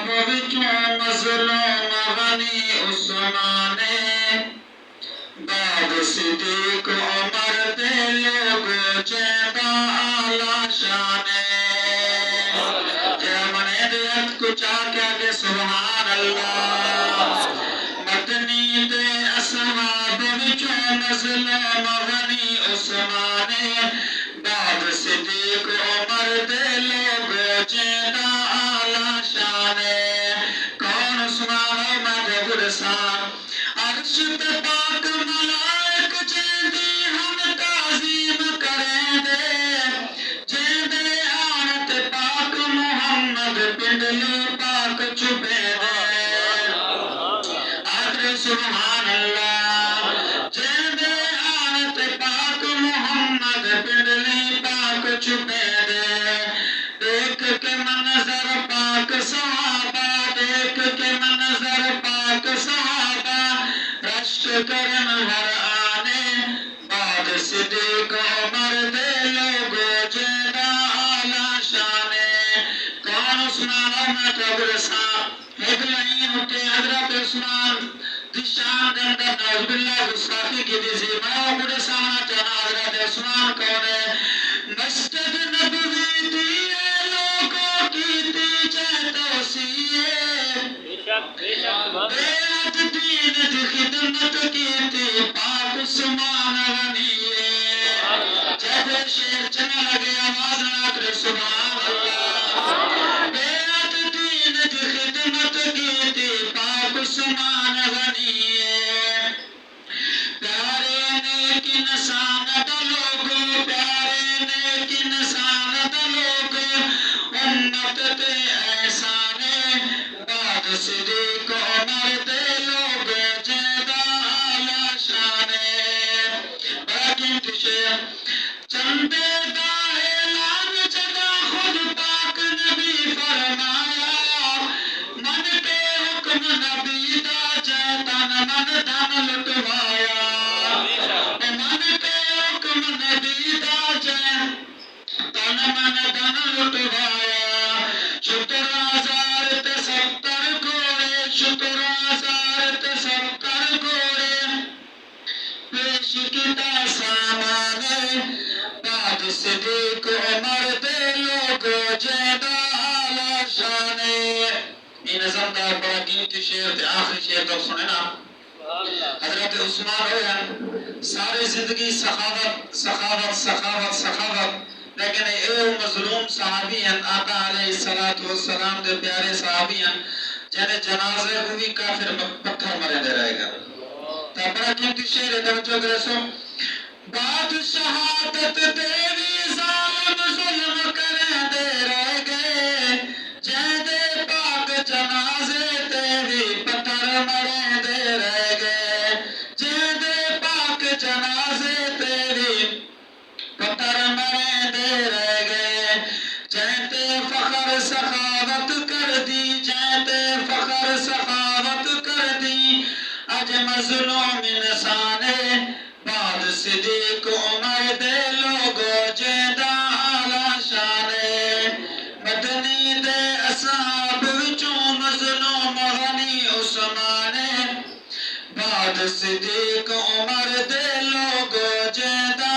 विचों मज़लूम गनी उस्माने बाद सिद्दीक़ उमर दे लोगो चेंदा आला शाने जमने दियत कुचा क्या के सुभान अल्लाह मदनी दे असहाब विचों मज़लूम गनी उस्माने बाद सिद्दीक़ उमर दे लोगो चेंदा आला शाने कौन उस्मान उमर गुरसान अर्श पे पाक मलाइक चेंदी हम ताज़ीम करेंदे चेंदे आनत पाक मुहम्मद पिंडली पाक चुपेंदे आखिर सुभान अल्लाह चेंदे आनत पाक मुहम्मद पिंडली पाक चुपेंदे देख के मंजर पाक सहाबा देख के मंजर पाक सहाबा रश्क करन हर आने बाद सिद्दीक़ उमर दे लोगो जेदा आला शाने कौन उस्मान उमर गुरसान एक लाइन होते हजरत उस्मान दिशान के अंदर नौज़बिल्लाह गुस्ताखी की दिसी मैं गुरसान जाना हजरत उस्मान कौन है मस्जिद नबवी दिए लोगों की तीजे तौसीए बेअद दीन दी खिदमत की थी पाक उस्मान गनीए जब शेर चलने लगे आवाज लगा कर सुभान अल्लाह बेअद दीन दी खिदमत की थी पाक उस्मान गनीए प्यारे नेक इंसान दा लोगो प्यारे नेक इंसान दा लोगो उम्मत ते एहसाने बाद सिद्दीक़ उमर दे लोगो जेदा आला शाने बड़ा कीमती शेर चंदे दा ऐलान जदा खुद पाक नबी फरमाया मन पे हुक्म नबी दा जै तन मन धन लुटवाया मन पे हुक्म नबी दा जै तन मन धन लुटवाया शुक्र हजार ते 70 घोड़े शुक्र हजार ते 70 घोड़े पेश किता सामाने बाद सिद्दीक़ उमर दे लोगो जेदा आला शाने ये नज़म दा बड़ा कीमती शेर ते आखिरी शेर तक सुने ना हजरत उस्मान होया सारी जिंदगी सखावत सखावत सखावत सखावत लेकिन ये मजलूम सहाबी हैं आका अलैहिस्सलातु वस्सलाम दे प्यारे सहाबी हैं जिन्हें जनाजे हुई काफिर पत्थर मरे दे रहेगा तो बड़ा कीमती शेर है तवज्जो करे सो बाद शहादत देवी जालिम जुल्म करे दे रह गए जैदे पाक जनाजे तेरी पत्थर मरे दे रह गए जैदे पाक जनाजे तेरी पत्थर मरे दे रह गए जैते फखर सखावत कर दी जैते फखर सखावत कर दी अज मजलूम इंसाने बाद सिद्दीक़ उमर दे लोगो जेदा आला शाने मदनी दे असहाब विचों मजलूम गनी उस्माने बाद सिद्दीक़ उमर दे लोगो जेदा